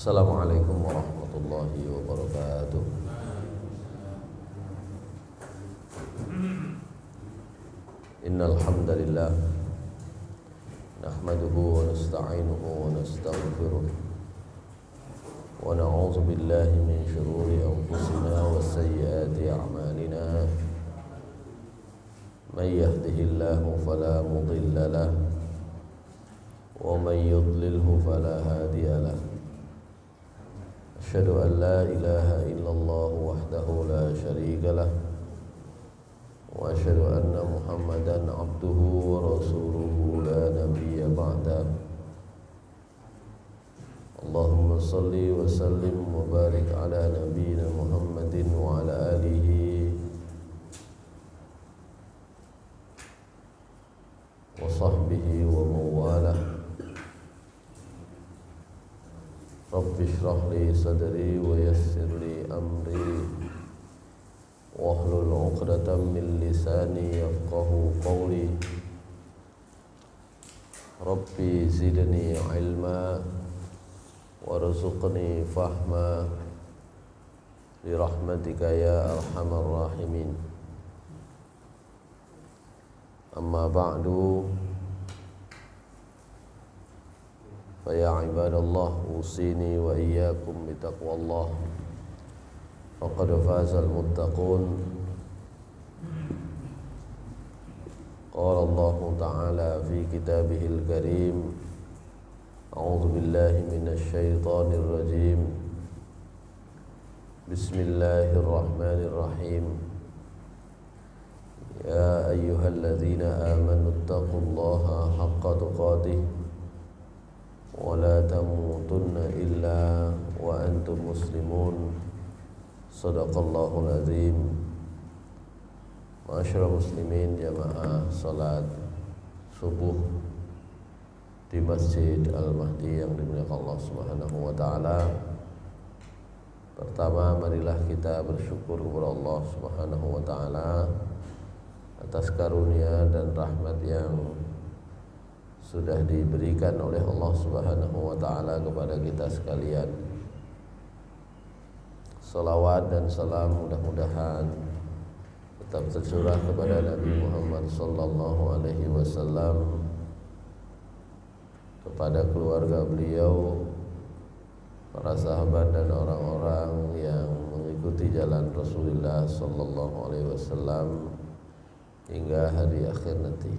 Assalamualaikum warahmatullahi wabarakatuh. Innal hamdalillah nahmaduhu wa nasta'inuhu wa nastaghfiruh wa na'udzu billahi min shururi anfusina wa sayyiati a'malina. May yahdihillahu fala mudilla lahu wa may yudlilhu fala hadiya lahu. Asyhadu an la ilaha illallah wahdahu la syarika lah wa asyhadu anna Muhammadan abduhu wa rasuluhu la nabiyya ba'da. Allahumma salli wa sallim wa barik ala nabiyyina Muhammadin wa ala alihi wa sahbihi wa mawalah. Rabbi shrah li sadri wa yassir li amri wahlul 'uqdatam min lisani yafqahu qawli. Rabbi zidni ilma warzuqni fahma bi rahmatika ya arhamar rahimin. Amma ba'du, faya ibadallah, usini wa iyyakum bitaqwallah. Faqad fazal muttaqun. Qala Allah Ta'ala fi kitabihil karim, a'udzu billahi minasy syaithanir rajim. Bismillahirrahmanirrahim. Ya ayyuhalladzina amanu taqullaha haqqa tuqatih wa la tamutunna illa wa antum muslimun. Shadaqallahul azim. Ma'asyiral muslimin, jamaah salat subuh di Masjid Al-Mahdi yang dimuliakan Allah Subhanahu wa taala. Pertama, marilah kita bersyukur kepada Allah Subhanahu wa taala atas karunia dan rahmat yang sudah diberikan oleh Allah Subhanahu wa taala kepada kita sekalian. Salawat dan salam mudah-mudahan tetap tercurah kepada Nabi Muhammad sallallahu alaihi wasallam, kepada keluarga beliau, para sahabat dan orang-orang yang mengikuti jalan Rasulullah sallallahu alaihi wasallam hingga hari akhir nanti.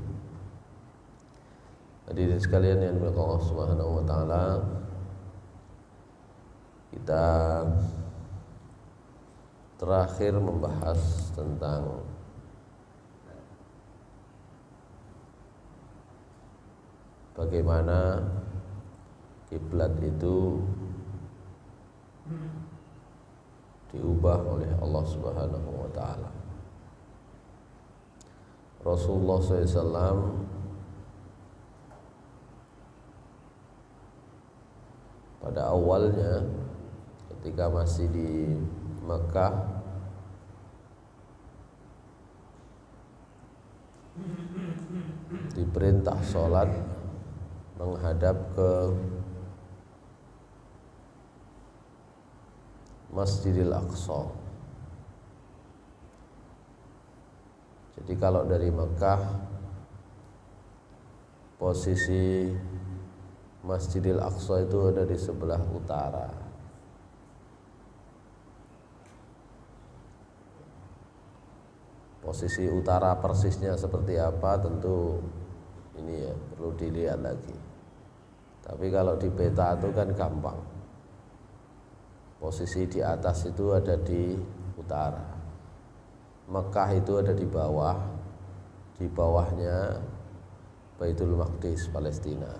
Hadirin sekalian yang dimuliakan Allah Subhanahu wa taala, kita terakhir membahas tentang bagaimana kiblat itu diubah oleh Allah Subhanahu wa taala. Rasulullah SAW pada awalnya ketika masih di Mekah diperintah sholat menghadap ke Masjidil Aqsa. Jadi kalau dari Mekah, posisi Masjidil Aqsa itu ada di sebelah utara. Posisi utara persisnya seperti apa tentu ini ya perlu dilihat lagi. Tapi kalau di peta itu kan gampang. Posisi di atas itu ada di utara. Mekah itu ada di bawah. Di bawahnya Baitul Maqdis, Palestina.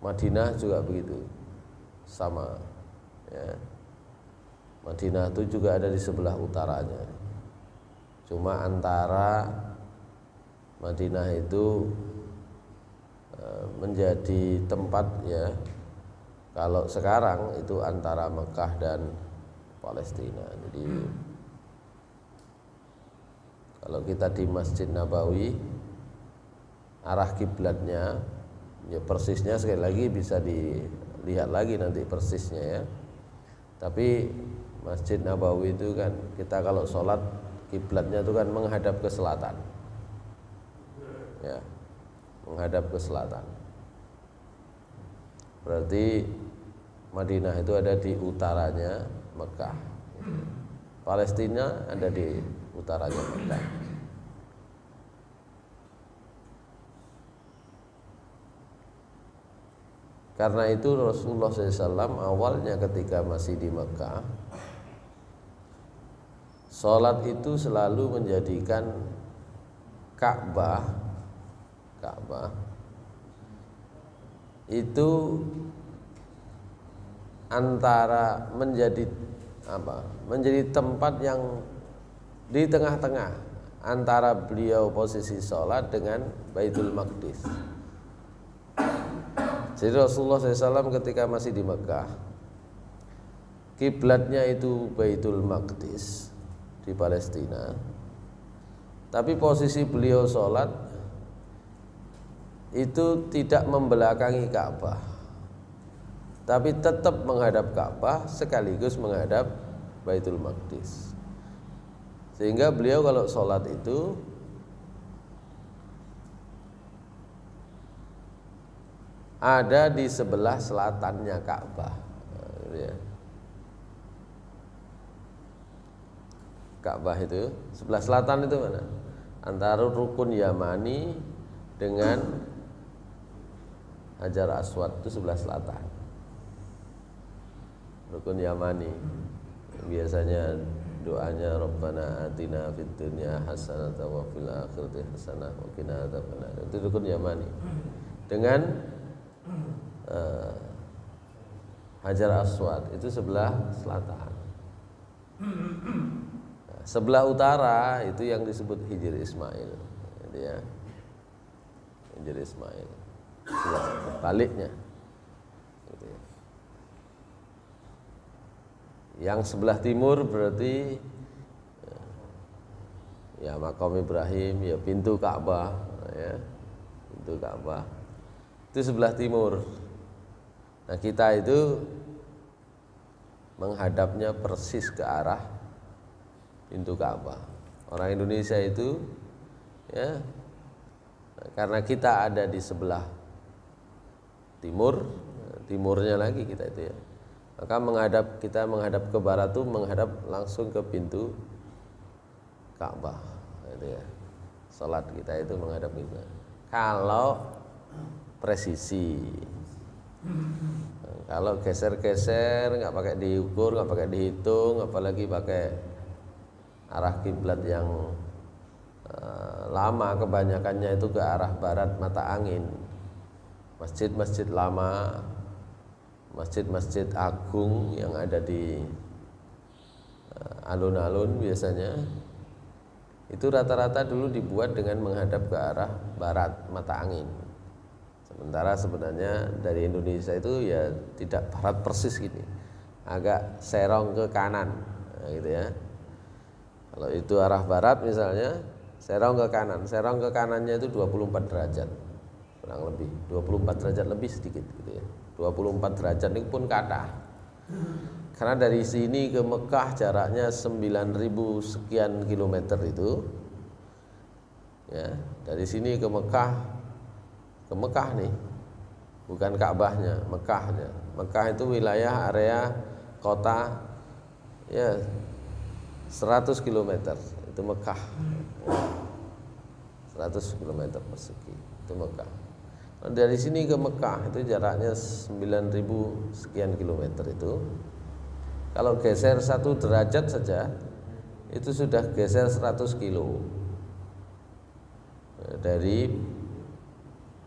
Madinah juga begitu, sama ya. Madinah itu juga ada di sebelah utaranya. Cuma antara Madinah itu menjadi tempat ya, kalau sekarang itu antara Mekah dan Palestina. Jadi kalau kita di Masjid Nabawi, arah kiblatnya ya persisnya sekali lagi bisa lihat lagi nanti persisnya ya. Tapi Masjid Nabawi itu kan kita kalau sholat kiblatnya itu kan menghadap ke selatan, ya, menghadap ke selatan. Berarti Madinah itu ada di utaranya Mekah, Palestina ada di utaranya Mekah. Karena itu Rasulullah SAW awalnya ketika masih di Mekah, sholat itu selalu menjadikan Ka'bah itu antara menjadi tempat yang di tengah-tengah antara beliau posisi sholat dengan Baitul Maqdis. Jadi Rasulullah SAW ketika masih di Mekah, kiblatnya itu Baitul Maqdis di Palestina. Tapi posisi beliau sholat itu tidak membelakangi Ka'bah, tapi tetap menghadap Ka'bah sekaligus menghadap Baitul Maqdis. Sehingga beliau kalau sholat itu ada di sebelah selatannya Ka'bah, ya. Ka'bah itu sebelah selatan itu mana? Antara Rukun Yamani dengan Hajar Aswad itu sebelah selatan. Rukun Yamani biasanya doanya Rabbana atina fid dunya hasanatan wa fil akhirati hasanah wa qina adzabannar. Itu Rukun Yamani. Dengan Hajar Aswad itu sebelah selatan. Sebelah utara itu yang disebut Hijr Ismail, gitu ya. Hijr Ismail, sebelah baliknya, gitu ya. Yang sebelah timur berarti ya Maqam Ibrahim, ya pintu Ka'bah, ya pintu Ka'bah itu sebelah timur. Nah kita itu menghadapnya persis ke arah pintu Ka'bah. Orang Indonesia itu ya karena kita ada di sebelah timur, timurnya lagi kita itu ya. Maka kita menghadap ke barat itu menghadap langsung ke pintu Ka'bah, gitu ya. Salat kita itu menghadap itu. Kalau presisi, kalau geser-geser nggak pakai diukur, nggak pakai dihitung, apalagi pakai arah kiblat yang lama, kebanyakannya itu ke arah barat mata angin. Masjid-masjid lama, masjid-masjid agung yang ada di alun-alun biasanya itu rata-rata dulu dibuat dengan menghadap ke arah barat mata angin. Sementara sebenarnya dari Indonesia itu ya tidak barat persis gini, agak serong ke kanan, gitu ya. Kalau itu arah barat misalnya, serong ke kanan. Serong ke kanannya itu 24 derajat, kurang lebih 24 derajat lebih sedikit, gitu ya. 24 derajat itu pun kathah. Karena dari sini ke Mekah jaraknya 9.000 sekian kilometer itu, ya dari sini ke Mekah nih, bukan Ka'bahnya, Mekahnya. Mekah itu wilayah area kota ya 100 km itu Mekah, 100 km persegi itu Mekah. Nah, dari sini ke Mekah itu jaraknya 9.000 sekian kilometer itu. Kalau geser 1 derajat saja itu sudah geser 100 kilo dari,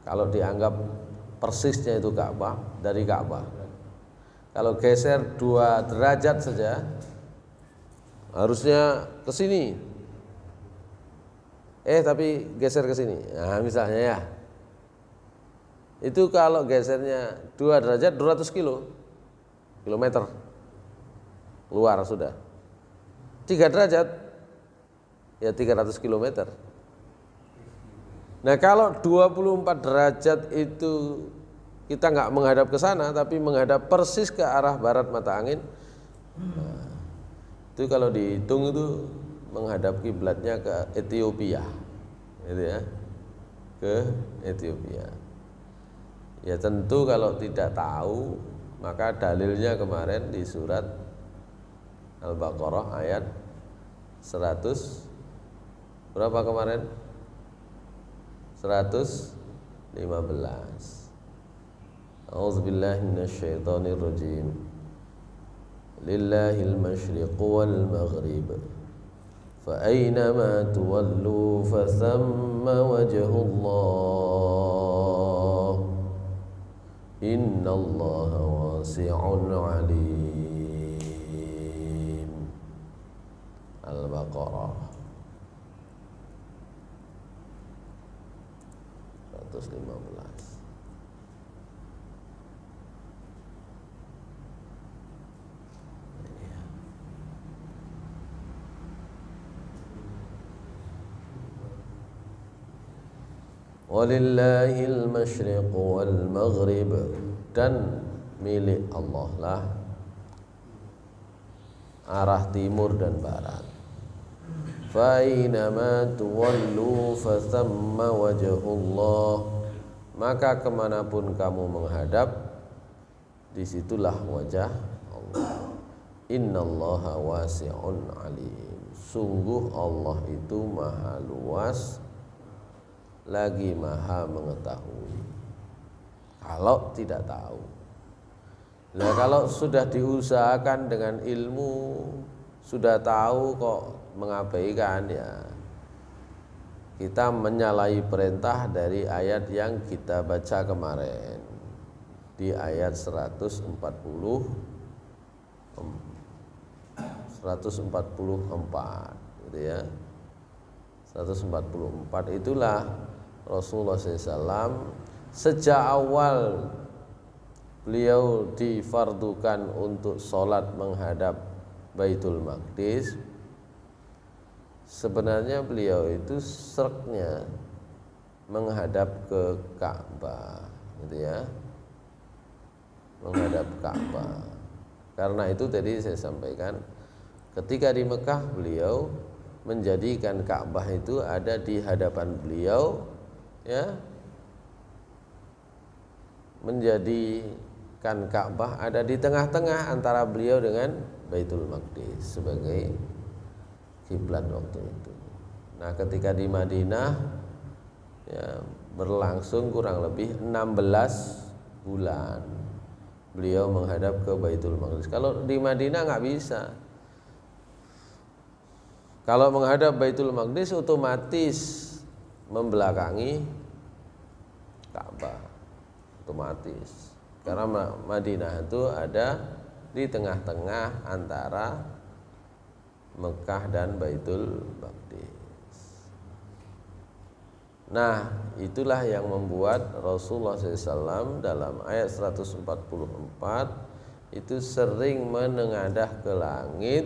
kalau dianggap persisnya itu Ka'bah, dari Ka'bah. Kalau geser 2 derajat saja harusnya ke sini. Tapi geser ke sini. Nah, misalnya ya. Itu kalau gesernya 2 derajat 200 kilometer. Keluar sudah. 3 derajat ya 300 kilometer. Nah kalau 24 derajat itu kita nggak menghadap ke sana tapi menghadap persis ke arah barat mata angin. Nah, itu kalau dihitung itu menghadap kiblatnya ke Ethiopia, gitu ya, ke Ethiopia. Ya tentu kalau tidak tahu maka dalilnya kemarin di surat Al-Baqarah ayat 100 berapa kemarin? 115. A'udzubillahi minasyaitonir rajim. Lillahil masyriqu wal maghrib. Fa aynama tuwallu fa thamma wajhullah. Innallaha wasi'un 'alim. Al-Baqarah 115. Walillahil masyriq wal maghrib, dan milik Allah lah arah timur dan barat. Fa aynama tuwallu fa thamma wajhullah, maka kemanapun kamu menghadap disitulah wajah Allah. Innallaha wasi'un alim, sungguh Allah itu maha luas lagi maha mengetahui. Kalau tidak tahu, nah kalau sudah diusahakan dengan ilmu, sudah tahu kok mengabaikan, ya kita menyalahi perintah dari ayat yang kita baca kemarin di ayat 144, gitu ya. 144 itulah Rasulullah SAW sejak awal beliau difardukan untuk sholat menghadap Baitul Maqdis. Sebenarnya beliau itu sreknya menghadap ke Ka'bah, gitu ya, menghadap Ka'bah. Karena itu tadi saya sampaikan, ketika di Mekah beliau menjadikan Ka'bah itu ada di hadapan beliau, ya, menjadikan Ka'bah ada di tengah-tengah antara beliau dengan Baitul Maqdis sebagai kiblat waktu itu. Nah, ketika di Madinah, ya, berlangsung kurang lebih 16 bulan beliau menghadap ke Baitul Maqdis. Kalau di Madinah nggak bisa. Kalau menghadap Baitul Maqdis otomatis membelakangi Ka'bah, otomatis. Karena Madinah itu ada di tengah-tengah antara Mekah dan Baitul Maqdis. Nah, itulah yang membuat Rasulullah SAW dalam ayat 144 itu sering menengadah ke langit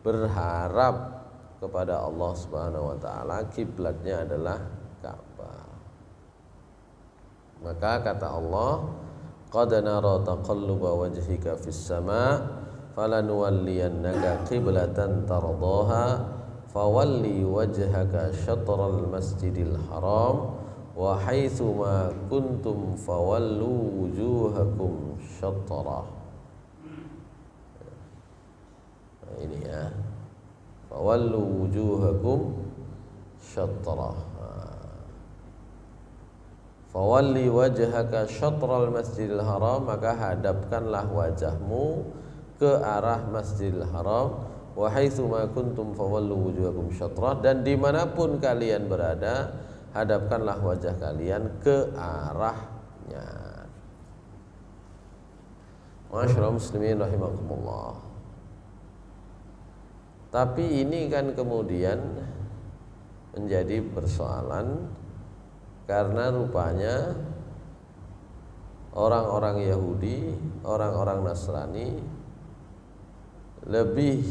berharap kepada Allah Subhanahu wa taala, kiblatnya adalah Ka'bah. Maka kata Allah, qad nara taqalluba wajhika fis sama' falanuwalliyannaka qiblatan tardaha fawalli wajhaka syatral masjidil haram wa haitsu ma kuntum fawallu wujuhakum syatrah. Nah, ini ya, fawallu wujuhakum syatrah. Fawalli wajhaka syatral masjidil haram, maka hadapkanlah wajahmu ke arah Masjidil Haram. Wa haitsu ma kuntum fawallu wujuhakum syatrah, dan dimanapun kalian berada hadapkanlah wajah kalian ke arahnya. Ma'asyiral muslimin rahimakumullah. Tapi ini kan kemudian menjadi persoalan karena rupanya orang-orang Yahudi, orang-orang Nasrani lebih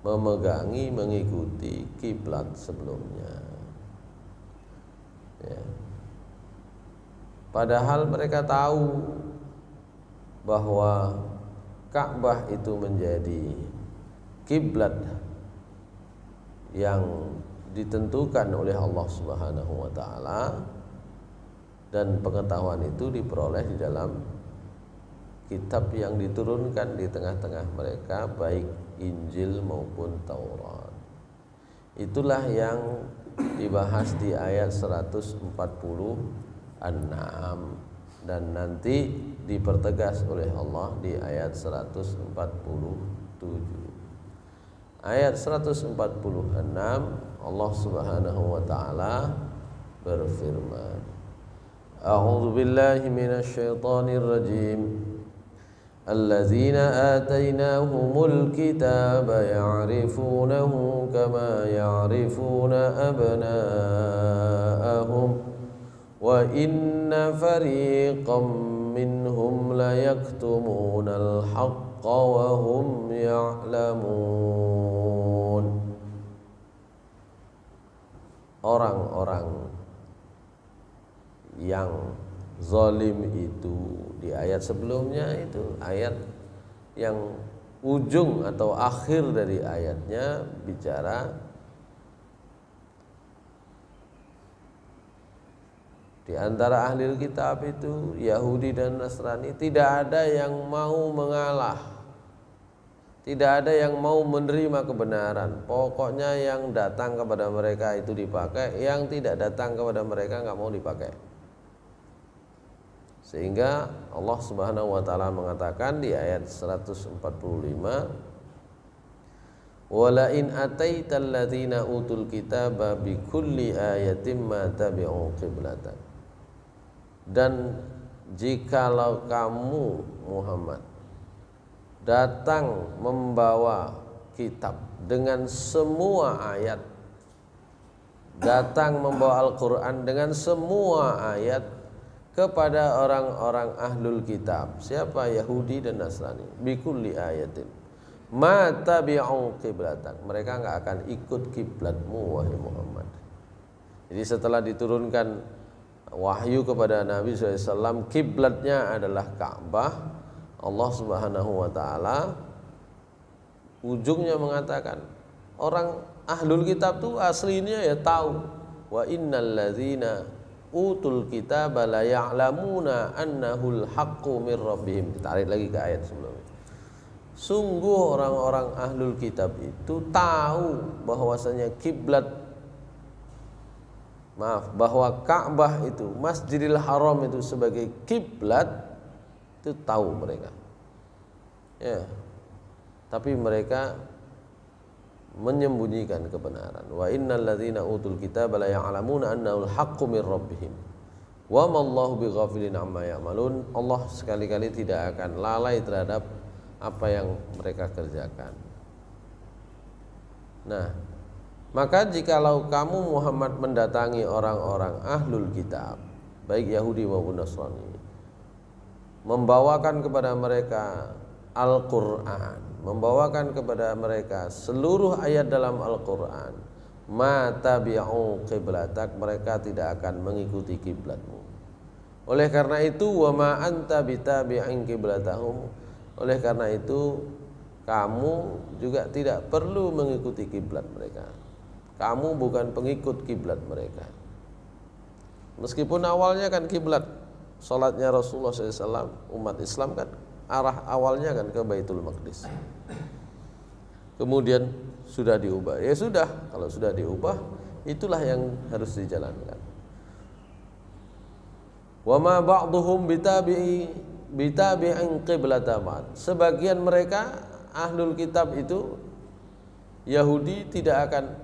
memegangi, mengikuti kiblat sebelumnya. padahal mereka tahu bahwa Ka'bah itu menjadi kiblat yang ditentukan oleh Allah Subhanahu wa taala, dan pengetahuan itu diperoleh di dalam kitab yang diturunkan di tengah-tengah mereka, baik Injil maupun Taurat. Itulah yang dibahas di ayat 146 dan nanti dipertegas oleh Allah di ayat 147. Ayat 146 Allah Subhanahu wa taala berfirman, A'udzu billahi minasy syaithanir rajim. Alladzina atainahumul kitaba ya'rifunahu kama ya'rifuna abna'ahum wa inna fariqam minhum la yaktumunal haqqa wa hum ya'lamun. Orang-orang yang zalim itu, di ayat sebelumnya itu ayat yang ujung atau akhir dari ayatnya bicara di antara ahli kitab itu Yahudi dan Nasrani tidak ada yang mau mengalah, tidak ada yang mau menerima kebenaran. Pokoknya yang datang kepada mereka itu dipakai, yang tidak datang kepada mereka nggak mau dipakai. Sehingga Allah Subhanahu wa taala mengatakan di ayat 145, "Wala in ataital ladzina utul kitaba bikulli ayatin ma tabi'u qiblatak." Dan jikalau kamu Muhammad datang membawa kitab dengan semua ayat, datang membawa Al-Qur'an dengan semua ayat kepada orang-orang ahlul kitab, siapa? Yahudi dan Nasrani. Bikulli ayatin ma tabi'u qiblatak, mereka enggak akan ikut kiblatmu wahai Muhammad. Jadi setelah diturunkan wahyu kepada Nabi SAW, kiblatnya adalah Ka'bah, Allah Subhanahu wa taala ujungnya mengatakan orang ahlul kitab tuh aslinya ya tahu, wa innal ladzina utul kitaba la ya'lamuna annahul haqqu mir rabbihim. Ditarik lagi ke ayat sebelumnya. Sungguh orang-orang ahlul kitab itu tahu bahwasanya bahwa Ka'bah itu, Masjidil Haram itu sebagai kiblat, itu tahu mereka. Ya. Tapi mereka menyembunyikan kebenaran. Wa innal ladzina utul kitaba la ya'lamuna annahul haqqu mir rabbihim wa ma Allahu bighafilin amma ya'malun. Allah sekali-kali tidak akan lalai terhadap apa yang mereka kerjakan. Nah, maka jikalau kamu Muhammad mendatangi orang-orang ahlul kitab, baik Yahudi maupun Nasrani, membawakan kepada mereka Al-Qur'an, membawakan kepada mereka seluruh ayat dalam Al-Qur'an, ma tabi'u qiblatak, mereka tidak akan mengikuti kiblatmu. Oleh karena itu, wa ma anta bitabi'in qiblatahum, oleh karena itu kamu juga tidak perlu mengikuti kiblat mereka. Kamu bukan pengikut kiblat mereka. Meskipun awalnya kan kiblat salatnya Rasulullah SAW, umat Islam kan arah awalnya kan ke Baitul Maqdis. Kemudian sudah diubah. Ya sudah, kalau sudah diubah, itulah yang harus dijalankan. Wa ma ba'dhum bitabi'in qiblata ba'd. Sebagian mereka ahlul kitab itu Yahudi tidak akan,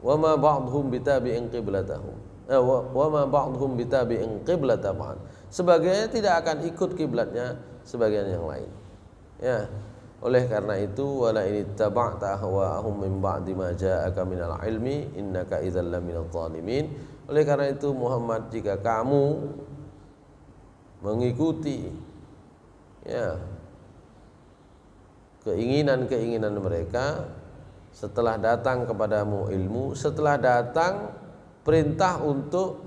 wa ma ba'dhum bitabi'in qiblatahum. Wa ma ba'dhum bitabi'in qiblata ba'd. Sebagiannya tidak akan ikut kiblatnya sebagian yang lain. Ya. Oleh karena itu, wala in ittaba'ta ahwa'ahum min ba'di ma ja'aka minal ilmi innaka idzal laminadh dhalimin. Oleh karena itu Muhammad, jika kamu mengikuti ya keinginan-keinginan mereka setelah datang kepadamu ilmu, setelah datang perintah untuk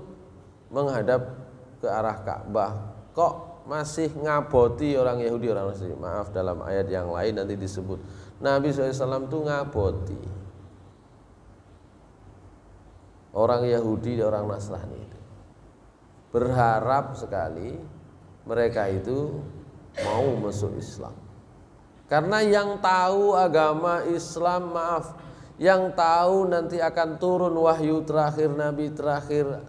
menghadap ke arah Ka'bah, kok masih ngaboti orang Yahudi, orang Nasrani. Maaf, dalam ayat yang lain nanti disebut Nabi SAW itu ngaboti orang Yahudi dan orang Nasrani itu. Berharap sekali mereka itu mau masuk Islam. Karena yang tahu agama Islam, maaf, yang tahu nanti akan turun wahyu terakhir, Nabi terakhir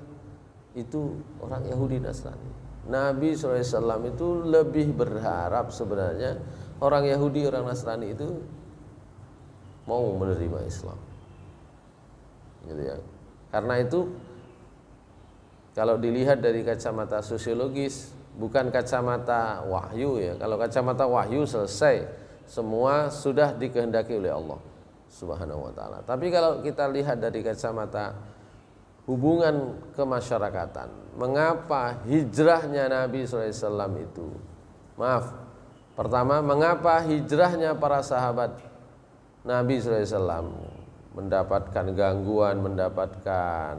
itu orang Yahudi Nasrani. Nabi SAW itu lebih berharap sebenarnya orang Yahudi, orang Nasrani itu mau menerima Islam, gitu ya. Karena itu kalau dilihat dari kacamata sosiologis, bukan kacamata wahyu ya. Kalau kacamata wahyu selesai, semua sudah dikehendaki oleh Allah Subhanahu wa taala. Tapi kalau kita lihat dari kacamata hubungan kemasyarakatan, mengapa hijrahnya Nabi SAW itu, maaf, pertama, mengapa hijrahnya para sahabat Nabi SAW mendapatkan gangguan, mendapatkan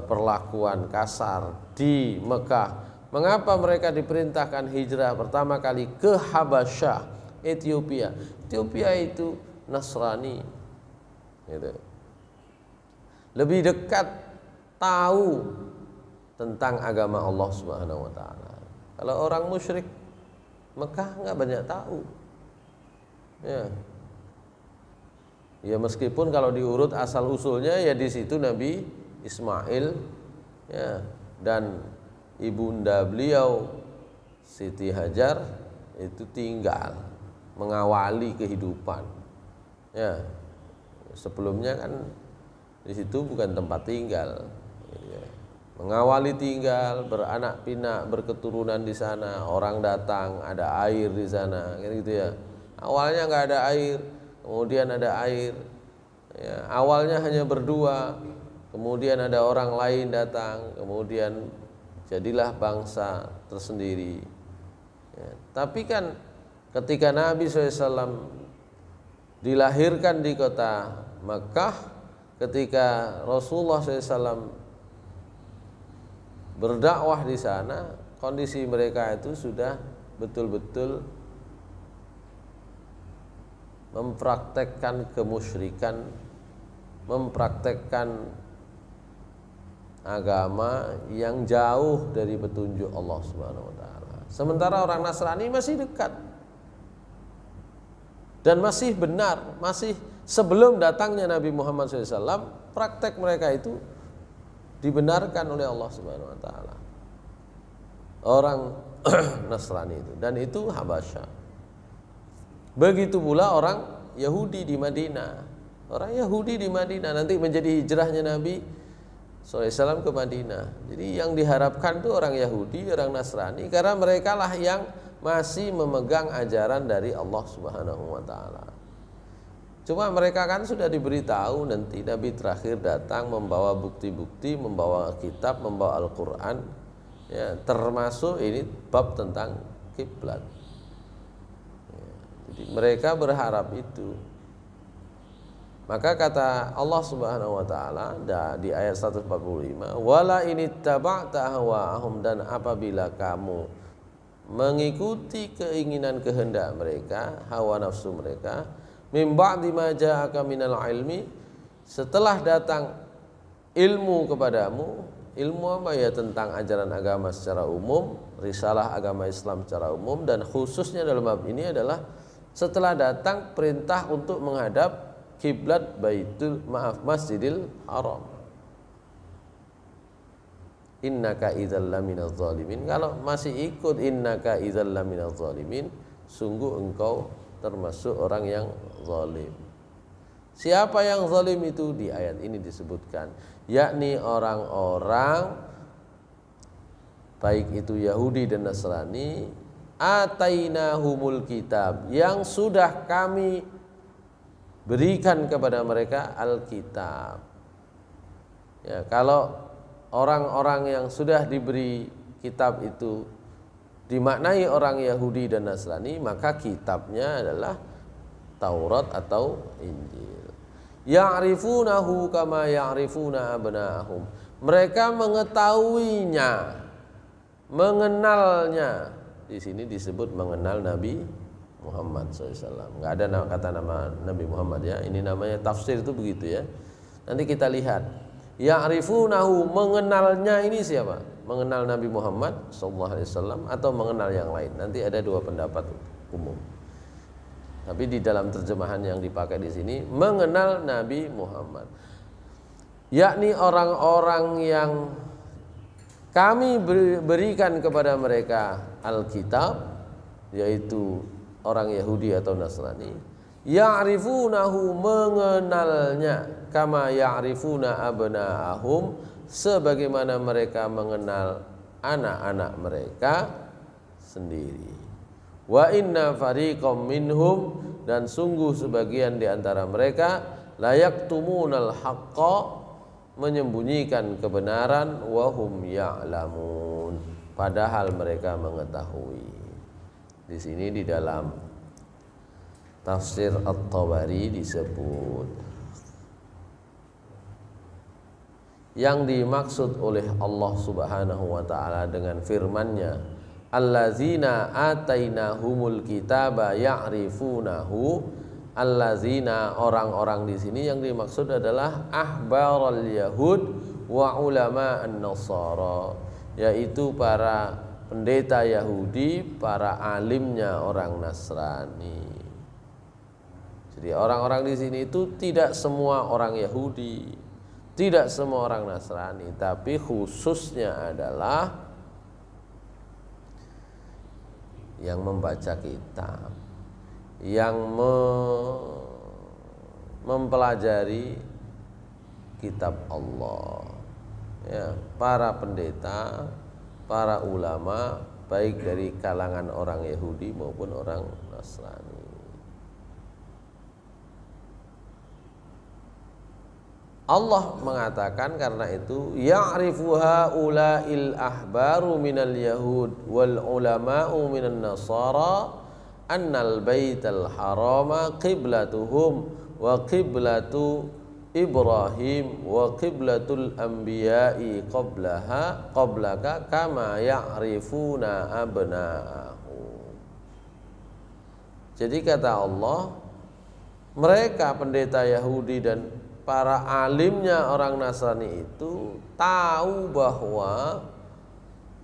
perlakuan kasar di Mekah? Mengapa mereka diperintahkan hijrah pertama kali ke Habasyah, Ethiopia? Ethiopia itu Nasrani, gitu. Lebih dekat tahu tentang agama Allah Subhanahu wa taala. Kalau orang musyrik Mekah nggak banyak tahu. Ya meskipun kalau diurut asal usulnya ya di situ Nabi Ismail ya, dan ibunda beliau Siti Hajar itu tinggal mengawali kehidupan. Ya, sebelumnya kan di situ bukan tempat tinggal. Ya. Mengawali tinggal, beranak pinak, berketurunan di sana. Orang datang, ada air di sana, gitu ya. Awalnya nggak ada air, kemudian ada air. Ya, awalnya hanya berdua, kemudian ada orang lain datang, kemudian jadilah bangsa tersendiri. Ya, tapi kan ketika Nabi SAW dilahirkan di kota Makkah, ketika Rasulullah SAW berdakwah di sana, kondisi mereka itu sudah betul-betul mempraktekkan kemusyrikan, mempraktekkan agama yang jauh dari petunjuk Allah Subhanahu wa taala. Sementara orang Nasrani masih dekat dan masih benar, masih sebelum datangnya Nabi Muhammad SAW, praktek mereka itu dibenarkan oleh Allah Subhanahu wa taala. Orang Nasrani itu, dan itu Habasyah. Begitu pula orang Yahudi di Madinah. Orang Yahudi di Madinah nanti menjadi hijrahnya Nabi SAW ke Madinah. Jadi yang diharapkan itu orang Yahudi, orang Nasrani, karena mereka lah yang masih memegang ajaran dari Allah Subhanahu wa taala. Cuma mereka kan sudah diberitahu nanti Nabi terakhir datang membawa bukti-bukti, membawa kitab, membawa Al-Qur'an, ya, termasuk ini bab tentang kiblat. Ya, jadi mereka berharap itu. Maka kata Allah Subhanahu wa taala di ayat 145, wala inittaba'ta hawa'ahum, dan apabila kamu mengikuti keinginan kehendak mereka, hawa nafsu mereka, mim ba'di ma ja'aka minal ilmi, setelah datang ilmu kepadamu. Ilmu apa ya? Tentang ajaran agama secara umum, risalah agama Islam secara umum, dan khususnya dalam bab ini adalah setelah datang perintah untuk menghadap kiblat Masjidil Haram. Innaka idzal laminaz zalimin. Kalau masih ikut innaka idzal laminaz zalimin, sungguh engkau termasuk orang yang zalim. Siapa yang zalim itu? Di ayat ini disebutkan, yakni orang-orang baik itu Yahudi dan Nasrani, atainahumul kitab, yang sudah kami berikan kepada mereka Alkitab. Ya, kalau orang-orang yang sudah diberi kitab itu dimaknai orang Yahudi dan Nasrani, maka kitabnya adalah Taurat atau Injil. Ya'rifunahu kama ya'rifuna abna'ahum. Mereka mengetahuinya, mengenalnya. Di sini disebut mengenal Nabi Muhammad SAW. Nggak ada kata nama Nabi Muhammad ya. Ini namanya tafsir itu begitu ya. Nanti kita lihat. Ya'rifunahu, mengenalnya ini siapa? Mengenal Nabi Muhammad SAW atau mengenal yang lain? Nanti ada dua pendapat umum. Tapi di dalam terjemahan yang dipakai di sini mengenal Nabi Muhammad, yakni orang-orang yang kami berikan kepada mereka Alkitab, yaitu orang Yahudi atau Nasrani. Ya'rifunahu, mengenalnya, kama ya'rifuna abna'ahum, sebagaimana mereka mengenal anak-anak mereka sendiri. Wa inna fariqam minhum, dan sungguh sebagian di antara mereka layaktumunal haqqa, menyembunyikan kebenaran, wahum ya'lamun, padahal mereka mengetahui. Di sini di dalam tafsir At-Tabari disebut yang dimaksud oleh Allah Subhanahu wa taala dengan firman-Nya, allazina atainahumul kitaba ya'rifunahu. Allazina, orang-orang di sini yang dimaksud adalah ahbarul yahud wa ulama an-nasara, yaitu para pendeta Yahudi, para alimnya orang Nasrani. Jadi orang-orang di sini itu tidak semua orang Yahudi, tidak semua orang Nasrani, tapi khususnya adalah yang membaca kitab, yang mempelajari kitab Allah, ya, para pendeta, para ulama, baik dari kalangan orang Yahudi maupun orang Nasrani. Allah mengatakan karena itu, ya'rifu haula'il ahbaru minal yahud wal ulama'u minan nasara annal baital harama qiblatuhum wa qiblatu Ibrahim wa qiblatul anbiya'i qablaka kama ya'rifuna abna'ahu. Jadi kata Allah, mereka pendeta Yahudi dan para alimnya orang Nasrani itu tahu bahwa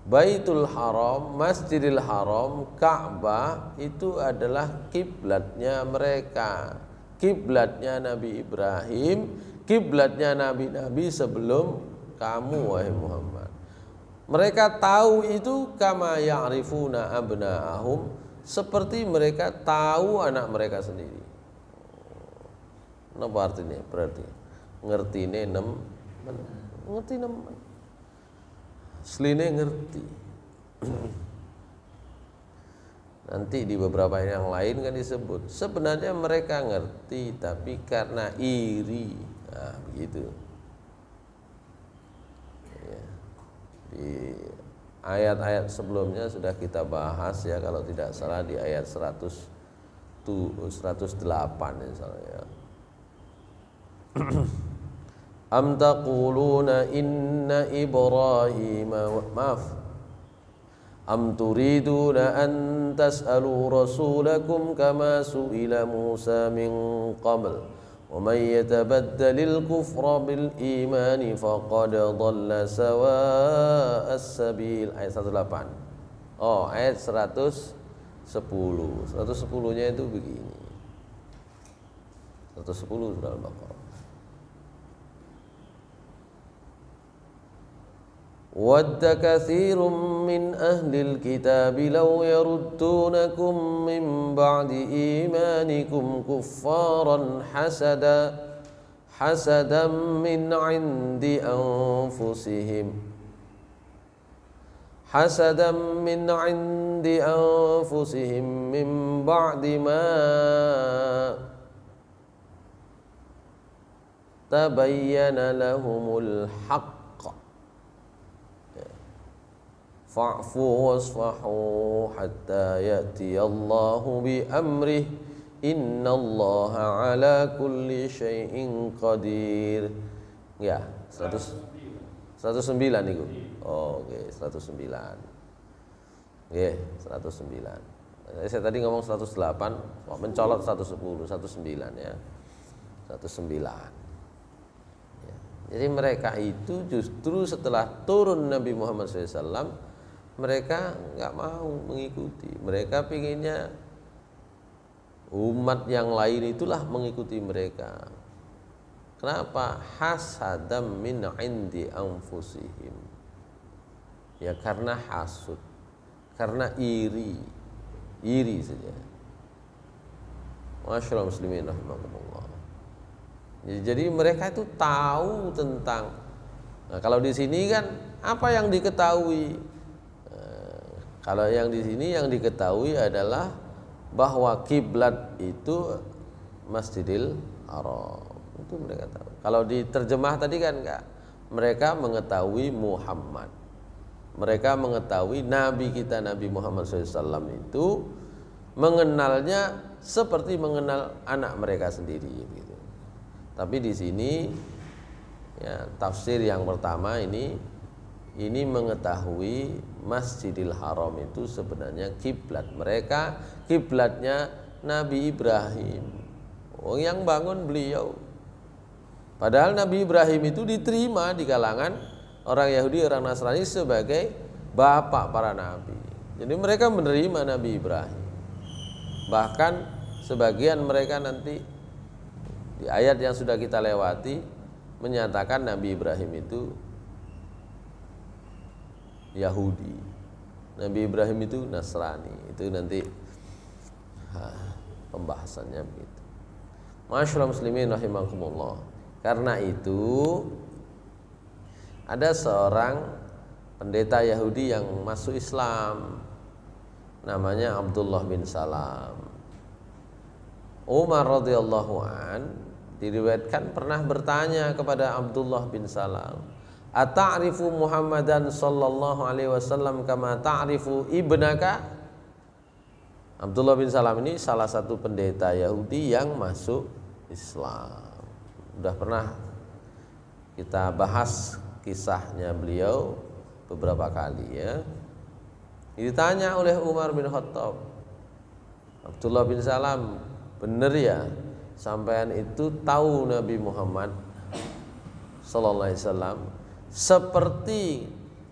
Baitul Haram, Masjidil Haram, Ka'bah itu adalah kiblatnya mereka, kiblatnya Nabi Ibrahim, kiblatnya nabi-nabi sebelum kamu wahai Muhammad. Mereka tahu itu kama ya'rifuna abna'ahum, seperti mereka tahu anak mereka sendiri. Napa artinya? Berarti ngertine ngerti nemen. Asline ngerti. Nanti di beberapa yang lain kan disebut sebenarnya mereka ngerti tapi karena iri. Nah, begitu. Ya. Di ayat-ayat sebelumnya sudah kita bahas ya, kalau tidak salah di ayat 108 misalnya. Am taquluna inna Ibrahim am turiduna an tas'alu rasulakum kama su'ila Musa min qabl wa man yatabaddalil kufra bil imani faqad dhalla sawa'as sabil. Ayat 108. Oh, ayat 110. 110-nya itu begini. 110 surah Al-Baqarah. Wadda katsirun min ahlil kitab law yaruddunakum min ba'di imanikum kuffaran hasadan min 'indi anfusihim min ba'di ma tabayyana lahumul haqq fa'fu wasfahu hatta ya'tiyallahu bi amrih innallaha ala kulli syai'in qadir. Ya, 109 itu. Oh, oke, 109. Oke, 109. Saya tadi ngomong 108, mencolot 110, 109 ya. 109. Ya. Jadi mereka itu justru setelah turun Nabi Muhammad SAW, mereka nggak mau mengikuti. Mereka pinginnya umat yang lain itulah mengikuti mereka. Kenapa? Hasadam min indi anfusihim. Ya karena hasud, karena iri saja. Masyaallah muslimin rahimakumullah. Jadi mereka itu tahu tentang. Nah, kalau di sini kan apa yang diketahui? Kalau yang di sini yang diketahui adalah bahwa kiblat itu Masjidil Haram. Itu mereka tahu. Kalau diterjemah tadi kan enggak. Mereka mengetahui Muhammad. Mereka mengetahui Nabi kita Nabi Muhammad SAW itu mengenalnya seperti mengenal anak mereka sendiri gitu. Tapi di sini ya, tafsir yang pertama ini mengetahui Masjidil Haram itu sebenarnya kiblat mereka, kiblatnya Nabi Ibrahim. Oh, yang bangun beliau. Padahal Nabi Ibrahim itu diterima di kalangan orang Yahudi, orang Nasrani sebagai bapak para nabi. Jadi mereka menerima Nabi Ibrahim. Bahkan sebagian mereka nanti di ayat yang sudah kita lewati menyatakan Nabi Ibrahim itu Yahudi, Nabi Ibrahim itu Nasrani. Itu nanti pembahasannya begitu. Masyaallah muslimin rahimakumullah. Karena itu ada seorang pendeta Yahudi yang masuk Islam, namanya Abdullah bin Salam. Umar radhiyallahu an diriwayatkan pernah bertanya kepada Abdullah bin Salam, "Ata'rifu Muhammadan sallallahu alaihi wasallam kama ta'rifu ibnaka?" Abdullah bin Salam ini salah satu pendeta Yahudi yang masuk Islam. Sudah pernah kita bahas kisahnya beliau beberapa kali ya. Ditanya oleh Umar bin Khattab, Abdullah bin Salam, benar ya sampean itu tahu Nabi Muhammad sallallahu alaihi wasallam seperti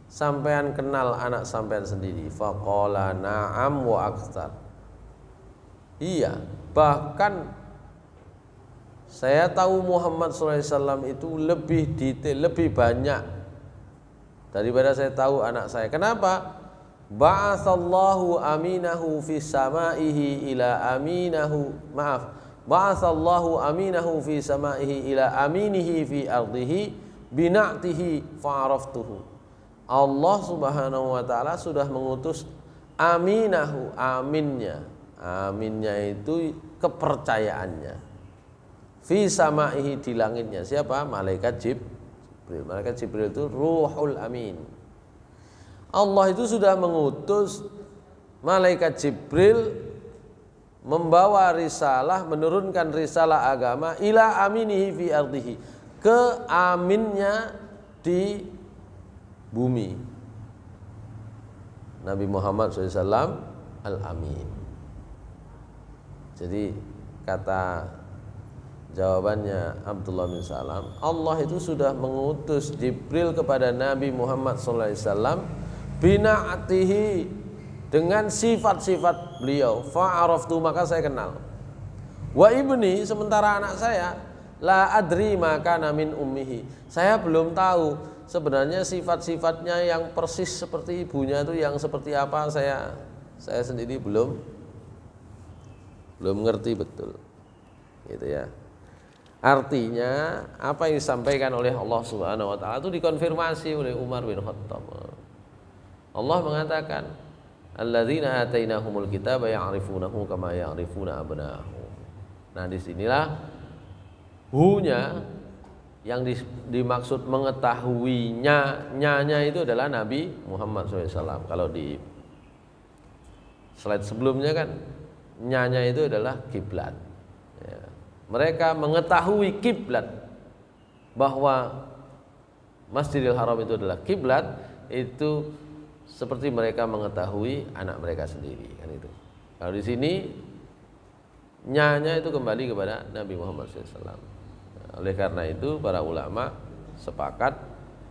sampean kenal anak sampean sendiri? Faqala na'am wa aktsar. Iya, bahkan saya tahu Muhammad SAW itu lebih detail, lebih banyak daripada saya tahu anak saya. Kenapa? Ba'atsallahu aminahu fi samaihi ila aminahu. Maaf. Ba'atsallahu aminahu fi samaihi ila aminihi fi ardihi bina'tihi fa'araftuhu. Allah Subhanahu wa taala sudah mengutus aminahu, aminnya. Aminnya itu kepercayaannya. Fi samaihi, di langitnya. Siapa? Malaikat Jibril. Malaikat Jibril itu Ruhul Amin. Allah itu sudah mengutus Malaikat Jibril membawa risalah, menurunkan risalah agama ila aminihi fi ardihi, ke aminnya di bumi. Nabi Muhammad SAW Al-Amin. Jadi kata jawabannya Abdullah bin Salam, Allah itu sudah mengutus Jibril kepada Nabi Muhammad SAW bina'atihi, dengan sifat-sifat beliau. Fa'araftu, maka saya kenal. Wa ibni, sementara anak saya la adri maka min ummihi, saya belum tahu sebenarnya sifat-sifatnya yang persis seperti ibunya itu yang seperti apa. Saya sendiri belum ngerti betul, gitu ya. Artinya apa yang disampaikan oleh Allah Subhanahu wa taala itu dikonfirmasi oleh Umar bin Khattab. Allah mengatakan, alladzina atainahumul kitaba ya'rifunahu kama ya'rifuna abna'ahum. Nah, disinilah hu-nya yang dimaksud mengetahuinya, nyanya itu adalah Nabi Muhammad SAW. Kalau di slide sebelumnya kan nyanya itu adalah kiblat. Ya. Mereka mengetahui kiblat, bahwa Masjidil Haram itu adalah kiblat, itu seperti mereka mengetahui anak mereka sendiri, kan itu. Kalau di sini nyanya itu kembali kepada Nabi Muhammad SAW. Oleh karena itu para ulama sepakat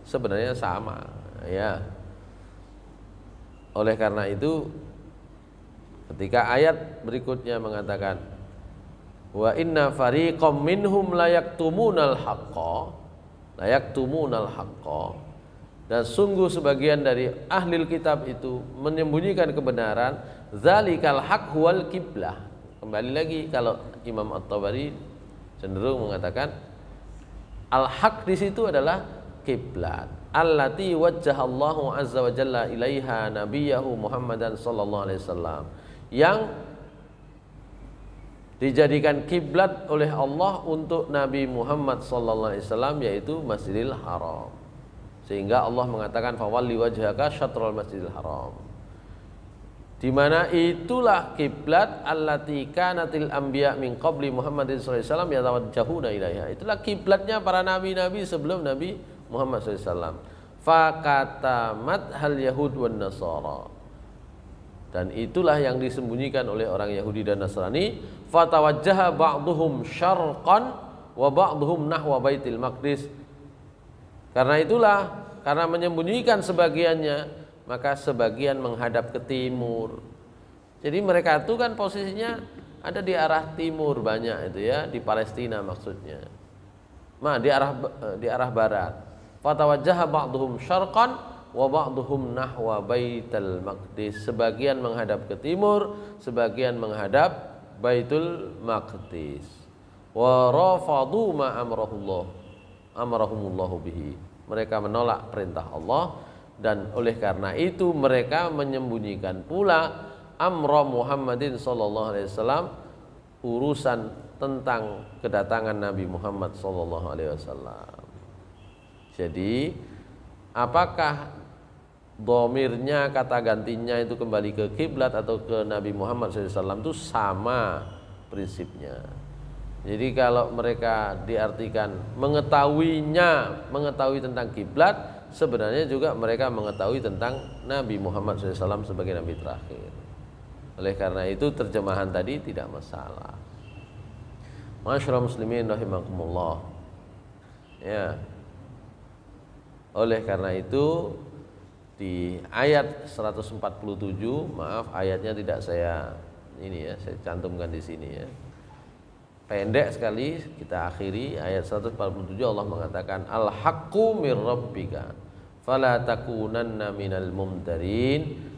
sebenarnya sama, ya. Oleh karena itu ketika ayat berikutnya mengatakan wa inna fariqam minhum layaktumunal haqqa, dan sungguh sebagian dari ahli kitab itu menyembunyikan kebenaran, zalikal haq huwal kiblah. Kembali lagi, kalau Imam At-Tabari cenderung mengatakan al-haq di situ adalah kiblat, allati wajjahallahu azza wa jalla ilaiha nabiyahu Muhammadan sallallahu alaihi wasallam, yang dijadikan kiblat oleh Allah untuk Nabi Muhammad sallallahu alaihi wasallam, yaitu Masjidil Haram. Sehingga Allah mengatakan fawalli wajhaka syatrul Masjidil Haram, di mana itulah kiblat allati kanatil anbiya min qabli Muhammadin sallallahu alaihi wasallam yatawajjahuna ilaiha. Itulah kiblatnya para nabi-nabi sebelum Nabi Muhammad sallallahu alaihi wasallam. Fakatamat hal yahud wan nasara, dan itulah yang disembunyikan oleh orang Yahudi dan Nasrani. Fatawajjaha ba'duhum syarqan wa ba'duhum nahwa Baitul Maqdis. Karena itulah, karena menyembunyikan sebagiannya, maka sebagian menghadap ke timur. Jadi mereka itu kan posisinya ada di arah timur banyak itu ya, di Palestina maksudnya. Di arah barat. Fatawajjaha ba'duhum syarqan wa ba'duhum nahwa Baitul Maqdis. Sebagian menghadap ke timur, sebagian menghadap Baitul Maqdis. Wa rafadu ma amarahumullahu bihi. Mereka menolak perintah Allah, dan oleh karena itu mereka menyembunyikan pula amra Muhammadin sallallahu alaihi wasallam, urusan tentang kedatangan Nabi Muhammad sallallahu alaihi wasallam. Jadi apakah dhamirnya, kata gantinya itu kembali ke kiblat atau ke Nabi Muhammad SAW, itu sama prinsipnya. Jadi kalau mereka diartikan mengetahui tentang kiblat, sebenarnya juga mereka mengetahui tentang Nabi Muhammad SAW sebagai Nabi terakhir. Oleh karena itu terjemahan tadi tidak masalah. Masyaallah muslimin rahimakumullah. Ya. Oleh karena itu di ayat 147, maaf ayatnya tidak saya saya cantumkan di sini ya. Pendek sekali, kita akhiri ayat 147. Allah mengatakan al-haqqu mir rabbika fala takunanna minal mumtarin.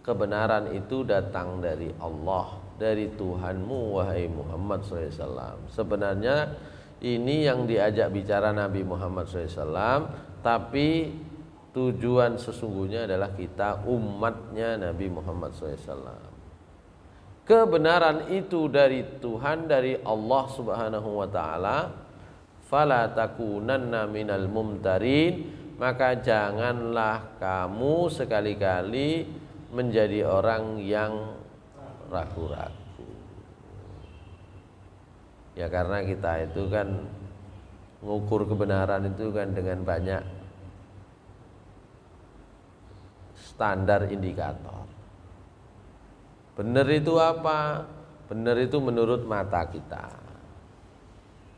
Kebenaran itu datang dari Allah, dari Tuhanmu wahai Muhammad SAW. Sebenarnya ini yang diajak bicara Nabi Muhammad SAW, tapi tujuan sesungguhnya adalah kita umatnya Nabi Muhammad SAW. Kebenaran itu dari Tuhan, dari Allah Subhanahu wa taala. Fala takunanna minal mumtarin, maka janganlah kamu sekali-kali menjadi orang yang ragu-ragu. Ya karena kita itu kan mengukur kebenaran itu kan dengan banyak standar indikator. Benar itu apa? Benar itu menurut mata kita.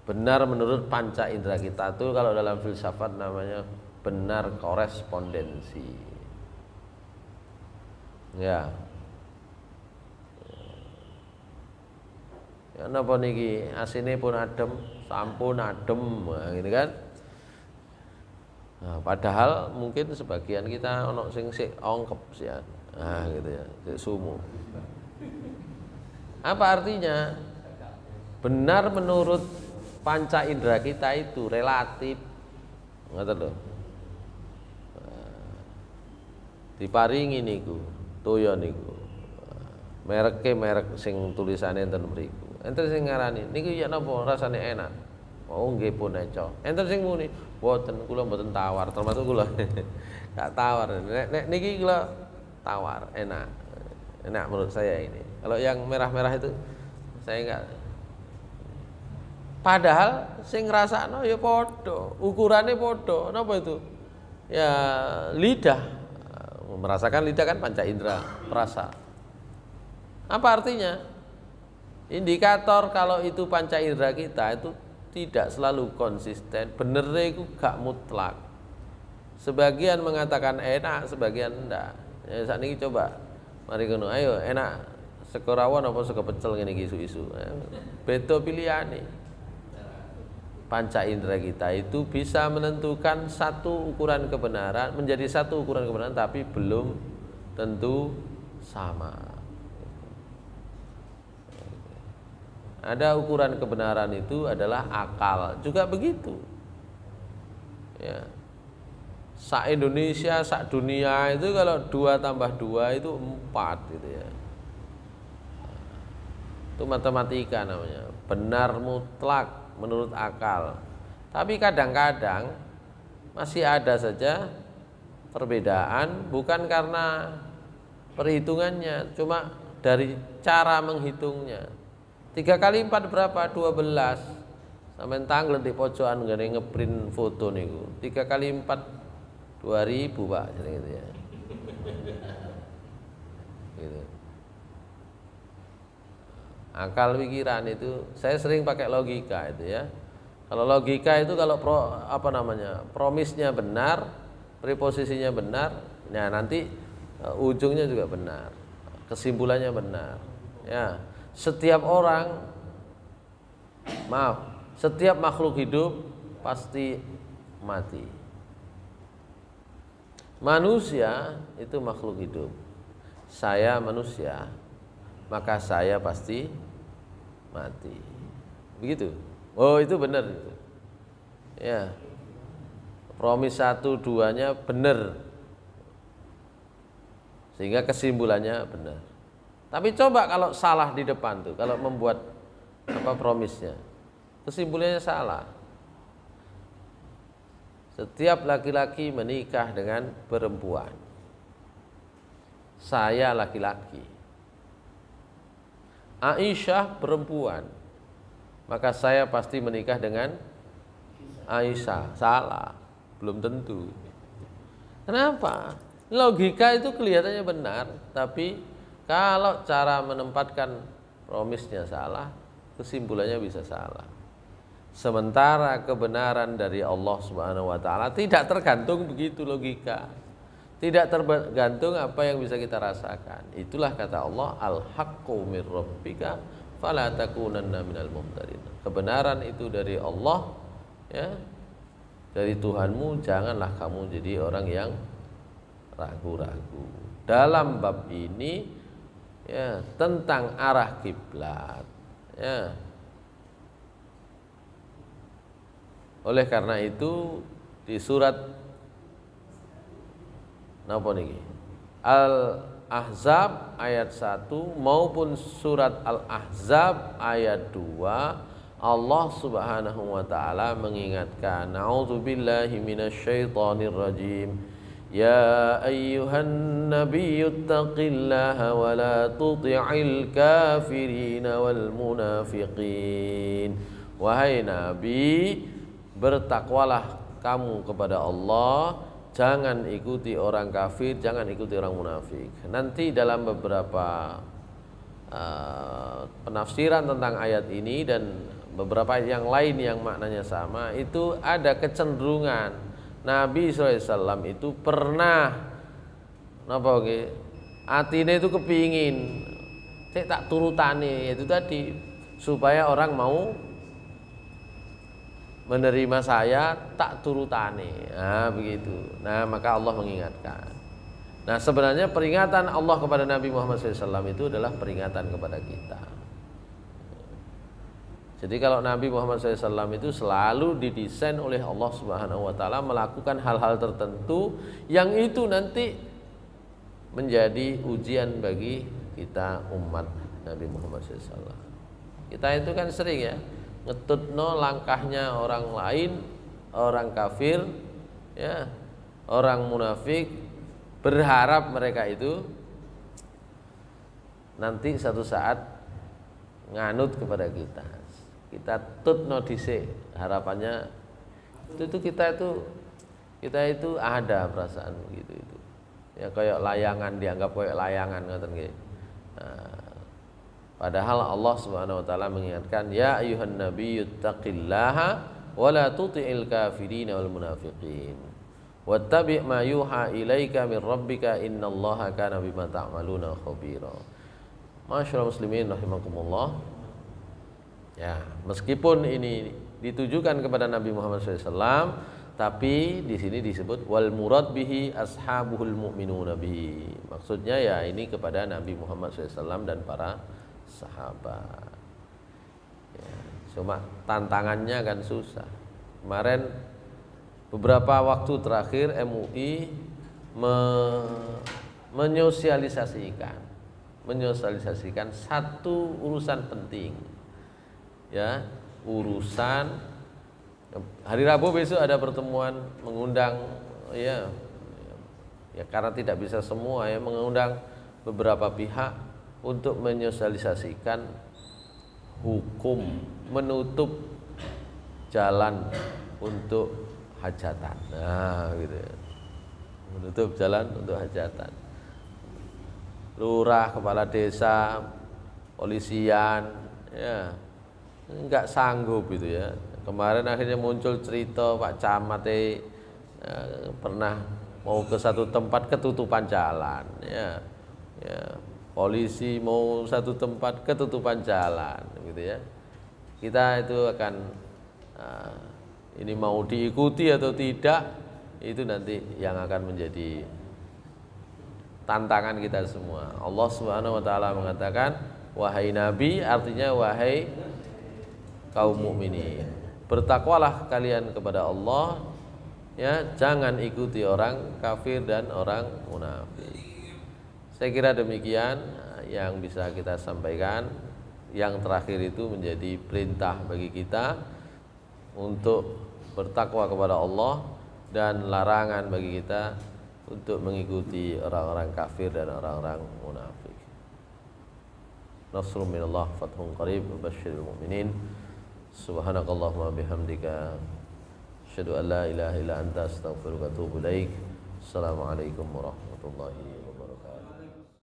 Benar menurut panca indera kita, itu kalau dalam filsafat namanya benar korespondensi. Ya. Ya napa niki asine pun adem, sampun adem, nah, gini kan? Nah, padahal mungkin sebagian kita ono sing sik ongkep sih ya. Nah, gitu ya, sik sumu. Apa artinya? Benar menurut panca indera kita itu relatif. Ngoten lho. Diparingi niku, toya niku. Merek sing tulisane enten mriku. Enten sing ngarani niku ya napa rasane enak. Oh nggih pun eco. Enten sing muni, mboten kula mboten tawar, termasuk kula. Gak tawar. Nek niki kula tawar, enak. enak menurut saya ini. Kalau yang merah-merah itu saya enggak. Padahal sing ngrasakno ya padha, ukurannya padha. Napa itu? Ya lidah. Merasakan lidah kan panca indera perasa. Apa artinya? Indikator kalau itu panca indera kita itu tidak selalu konsisten, bener itu gak mutlak. Sebagian mengatakan enak, sebagian enggak. Ya saat ini coba, mari ngono, ayo enak sego rawon apa sego pecel ngene iki isu-isu. Beda pilihane. Panca indera kita itu bisa menentukan satu ukuran kebenaran, menjadi satu ukuran kebenaran, tapi belum tentu sama. Ada ukuran kebenaran itu adalah akal, juga begitu. Ya. Sak Indonesia, sak dunia itu kalau 2 tambah 2 itu 4 gitu ya. Itu matematika namanya, benar mutlak menurut akal. Tapi kadang-kadang masih ada saja perbedaan, bukan karena perhitungannya, cuma dari cara menghitungnya. 3 kali 4 berapa? 12. Sampai tanggal di pojokan ngene ngeprint foto niku. 3 kali 4 2000, Pak, jadi gitu ya. Gitu. Akal pikiran itu saya sering pakai logika itu ya. Kalau logika itu kalau promisnya benar, preposisinya benar, nah nanti ujungnya juga benar, kesimpulannya benar. Ya, setiap makhluk hidup pasti mati. Manusia itu makhluk hidup. Saya manusia, maka saya pasti mati. Begitu. Oh, itu benar itu. Ya. Promis 1 2-nya benar. Sehingga kesimpulannya benar. Tapi coba kalau salah di depan tuh, kalau membuat promisnya, kesimpulannya salah. Setiap laki-laki menikah dengan perempuan. Saya laki-laki. Aisyah perempuan, maka saya pasti menikah dengan Aisyah. Salah, belum tentu. Kenapa? Logika itu kelihatannya benar, tapi kalau cara menempatkan promisnya salah, kesimpulannya bisa salah. Sementara kebenaran dari Allah Subhanahu wa taala tidak tergantung begitu logika. Tidak tergantung apa yang bisa kita rasakan. Itulah kata Allah, al-haqqu mir rabbika fala takunanna minal mumtarin. Kebenaran itu dari Allah, ya. Dari Tuhanmu, janganlah kamu jadi orang yang ragu-ragu. Dalam bab ini ya tentang arah kiblat, ya. Oleh karena itu di surat napa niki? Al-Ahzab ayat 1 maupun surat Al-Ahzab ayat 2 Allah Subhanahu wa taala mengingatkan, a'udzubillahi minasyaitonir rajim. Ya ayyuhan nabiyyu taqillaha wa la tuti'il kafirin wal munafiqin. Wahai nabi, bertakwalah kamu kepada Allah, jangan ikuti orang kafir, jangan ikuti orang munafik. Nanti dalam beberapa penafsiran tentang ayat ini dan beberapa ayat yang lain yang maknanya sama, itu ada kecenderungan Nabi SAW itu pernah napa nggih, atine itu kepingin tak turutane, itu tadi supaya orang mau menerima saya tak turutane. Nah, begitu. Nah, maka Allah mengingatkan. Nah, sebenarnya peringatan Allah kepada Nabi Muhammad SAW itu adalah peringatan kepada kita. Jadi kalau Nabi Muhammad SAW itu selalu didesain oleh Allah Subhanahu wa taala melakukan hal-hal tertentu yang itu nanti menjadi ujian bagi kita umat Nabi Muhammad SAW. Kita itu kan sering ya ngetutno langkahnya orang lain, orang kafir, ya, orang munafik, berharap mereka itu nanti satu saat nganut kepada kita. Kita tutno dhisik, harapannya itu kita itu ada perasaan begitu itu. Ya kayak layangan, dianggap kayak layangan ngoten nggih. Padahal Allah Subhanahu wa taala mengingatkan, ya ayuhan nabiyyu taqillaha wa la tuti'il kafirin wal munafiqin wattabi' ma yuha ilaika min rabbika innallaha kana bima ta'maluna khabira. Masyaallah muslimin rahimakumullah. Ya, meskipun ini ditujukan kepada Nabi Muhammad SAW, tapi di sini disebut wal murad bihi ashabuhul mu'minuna bihi. Maksudnya ya ini kepada Nabi Muhammad SAW dan para sahabat. Ya, cuma tantangannya kan susah. Kemarin beberapa waktu terakhir MUI menyosialisasikan satu urusan penting. Ya, urusan hari Rabu besok ada pertemuan mengundang ya karena tidak bisa semua ya, mengundang beberapa pihak untuk menyosialisasikan hukum menutup jalan untuk hajatan. Nah, gitu ya. Menutup jalan untuk hajatan. Lurah, kepala desa, polisian, ya enggak sanggup gitu ya. Kemarin akhirnya muncul cerita Pak Camat pernah mau ke satu tempat ketutupan jalan, ya polisi mau satu tempat ketutupan jalan, gitu ya. Kita itu akan ini mau diikuti atau tidak, itu nanti yang akan menjadi tantangan kita semua. Allah Subhanahu wa taala mengatakan, wahai nabi, artinya wahai kaum mukminin, bertakwalah kalian kepada Allah, ya, jangan ikuti orang kafir dan orang munafik. Saya kira demikian yang bisa kita sampaikan. Yang terakhir itu menjadi perintah bagi kita untuk bertakwa kepada Allah dan larangan bagi kita untuk mengikuti orang-orang kafir dan orang-orang munafik. Nasrun minallah fathun qarib wa basyiril mu'minin. Subhanakallahumma bihamdika asyhadu an la ilaha illa anta astaghfiruka wa atubu ilaik. Assalamualaikum warahmatullahi wabarakatuh.